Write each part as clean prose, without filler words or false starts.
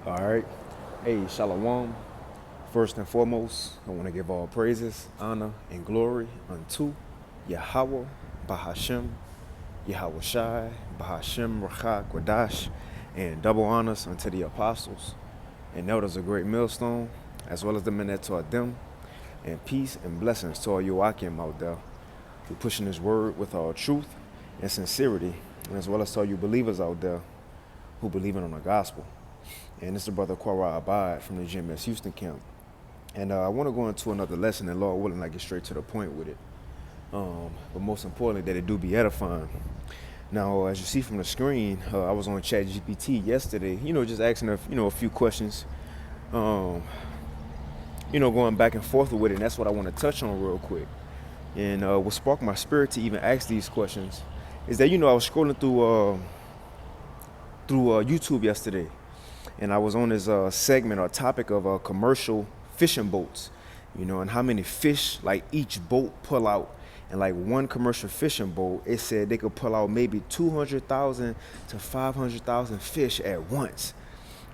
All right. Hey, Shalom. First and foremost, I want to give all praises, honor, and glory unto Yahweh, Bahashem, Yahweh Shai, Bahashem, Rachak, Wadash, and double honors unto the apostles and elders of Great Millstone, as well as the men that taught them, and peace and blessings to all you Akim out there who pushing this word with all truth and sincerity, and as well as to all you believers out there who believe in on the gospel. And this is the brother Quara Abad from the GMS Houston camp. And I want to go into another lesson, and Lord willing, I get straight to the point with it. But most importantly, that it do be edifying. Now, as you see from the screen, I was on ChatGPT yesterday, just asking a few questions, going back and forth with it. And that's what I want to touch on real quick. And what sparked my spirit to even ask these questions is that, I was scrolling through YouTube yesterday. And I was on this segment or topic of commercial fishing boats, and how many fish like each boat pull out. And like one commercial fishing boat, it said they could pull out maybe 200,000 to 500,000 fish at once,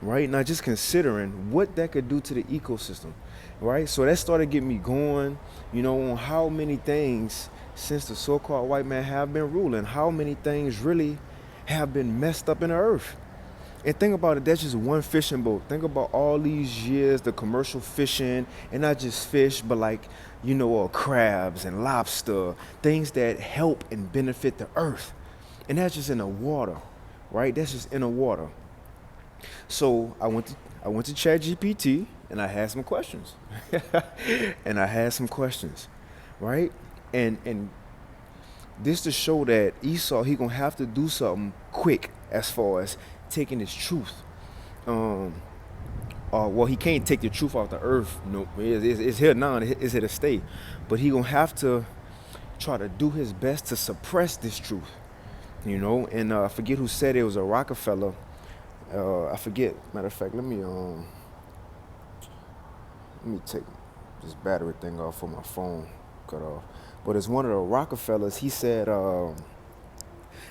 right? Now just considering what that could do to the ecosystem, right? So that started getting me going, on how many things since the so-called white man have been ruling, how many things really have been messed up in the earth. And think about it, that's just one fishing boat. Think about all these years, the commercial fishing, and not just fish, but crabs and lobster, things that help and benefit the earth. And that's just in the water, right? That's just in the water. So I went to ChatGPT and I had some questions. Right? And this to show that Esau, he gonna have to do something quick as far as taking his truth. He can't take the truth off the earth. No, it's here now. It's here to stay. But he gonna have to try to do his best to suppress this truth. And I forget who said it. It was a Rockefeller. I forget. Matter of fact, let me take this battery thing off for my phone. Cut off. But it's one of the Rockefellers. He said that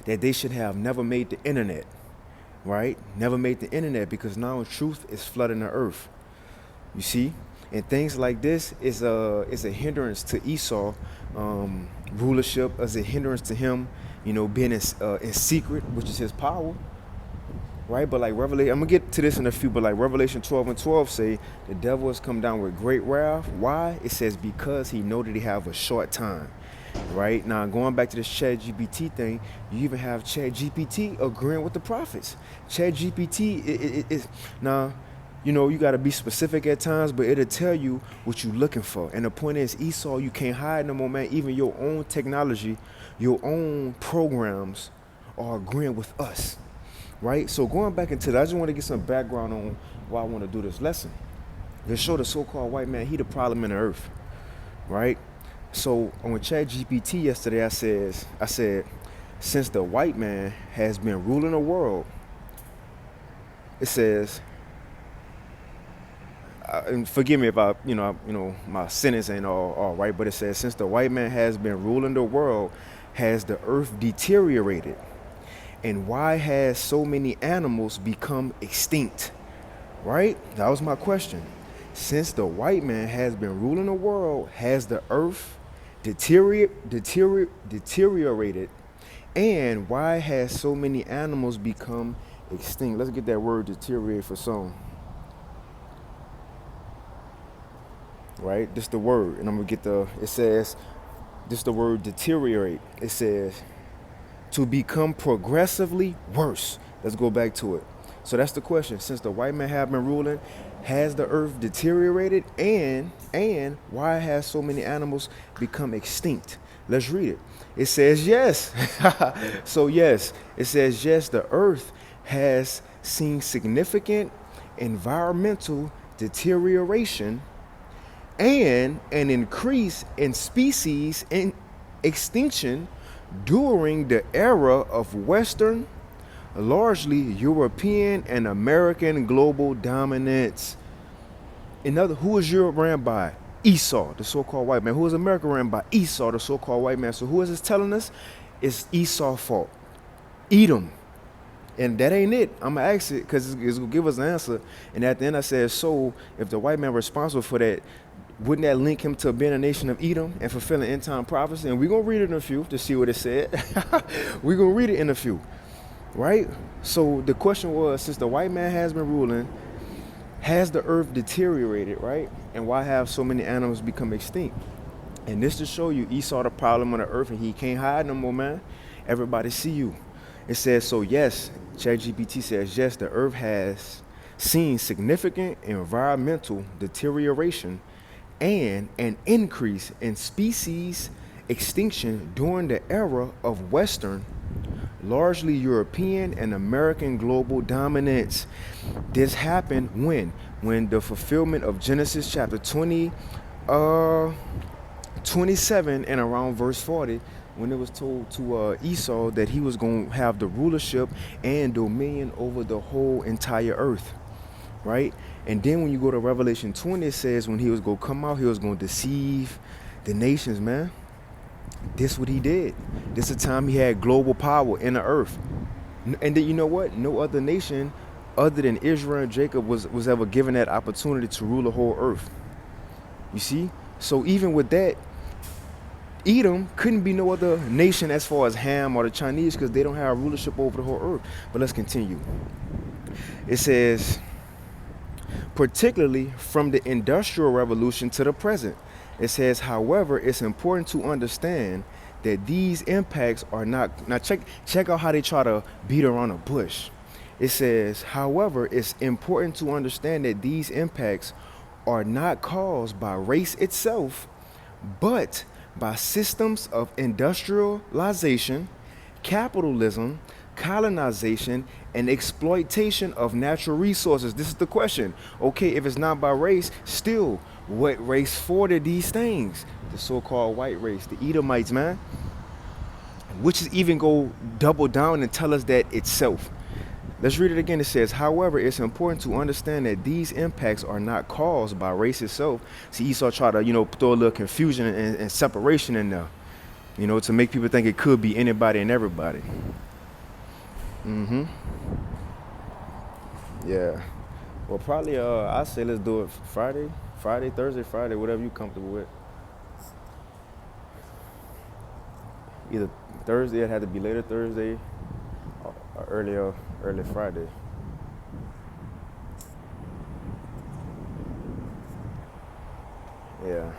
they should have never made the internet. Right? Never made the internet, because now truth is flooding the earth. You see? And things like this is a hindrance to Esau rulership, as a hindrance to him, being in secret, which is his power. Right? But like Revelation, I'm gonna get to this in a few, but like Revelation 12:12 say the devil has come down with great wrath. Why? It says because he know that he have a short time. Right? Now, going back to this ChatGPT thing, you even have ChatGPT agreeing with the prophets. ChatGPT is now, you got to be specific at times, but it'll tell you what you're looking for. And the point is, Esau, you can't hide no more, man. Even your own technology, your own programs are agreeing with us. Right? So going back into that, I just want to get some background on why I want to do this lesson. To show the so-called white man, he the problem in the earth. Right? So on ChatGPT yesterday, I said, since the white man has been ruling the world, it says, and forgive me if I, my sentence ain't all right, but it says, since the white man has been ruling the world, has the earth deteriorated? And why has so many animals become extinct? Right? That was my question. Since the white man has been ruling the world, has the earth deteriorated, and why has so many animals become extinct? Let's get that word deteriorate for some. Right? This the word, and I'm gonna get it says, this the word deteriorate. It says to become progressively worse. Let's go back to it. So that's the question. Since the white man have been ruling, has the earth deteriorated, and why has so many animals become extinct? Let's read it. It says yes. So yes, it says yes, the earth has seen significant environmental deterioration and an increase in species in extinction during the era of Western, largely European and American global dominance. Who is Europe ran by? Esau, the so-called white man. Who is America ran by? Esau, the so-called white man. So who is this telling us? It's Esau's fault. Edom, And that ain't it. I'm going to ask it because it's going to give us an answer. And at the end I said, so if the white man responsible for that, wouldn't that link him to being a nation of Edom and fulfilling end time prophecy? And we're going to read it in a few to see what it said. We're going to read it in a few, right? So the question was, since the white man has been ruling, has the earth deteriorated, right? And why have so many animals become extinct? And this to show you Esau the problem on the earth and he can't hide no more, man. Everybody see you. It says, so yes, ChatGPT says, yes, the earth has seen significant environmental deterioration and an increase in species extinction during the era of Western, largely European and American global dominance. This happened when the fulfillment of Genesis chapter 27 and around verse 40, when it was told to Esau that he was going to have the rulership and dominion over the whole entire earth, right? And then when you go to Revelation 20, it says when he was going to come out, he was going to deceive the nations, man. This what he did. This is the time he had global power in the earth. And then you know what? No other nation other than Israel and Jacob was ever given that opportunity to rule the whole earth. You see? So even with that, Edom couldn't be no other nation as far as Ham or the Chinese because they don't have rulership over the whole earth. But let's continue. It says, particularly from the Industrial Revolution to the present. It says, however, it's important to understand that these impacts are not, now check out how they try to beat around a bush. It says, however, it's important to understand that these impacts are not caused by race itself, but by systems of industrialization, capitalism, colonization, and exploitation of natural resources. This is the question. Okay, if it's not by race, still, what race forwarded these things? The so-called white race, the Edomites, man. Which is even go double down and tell us that itself. Let's read it again. It says, however, it's important to understand that these impacts are not caused by race itself. See, Esau tried to, throw a little confusion and separation in there, to make people think it could be anybody and everybody. Yeah. Well, probably, I say let's do it Friday, Thursday, Friday, whatever you comfortable with. Either Thursday, it had to be later Thursday, or early Friday. Yeah.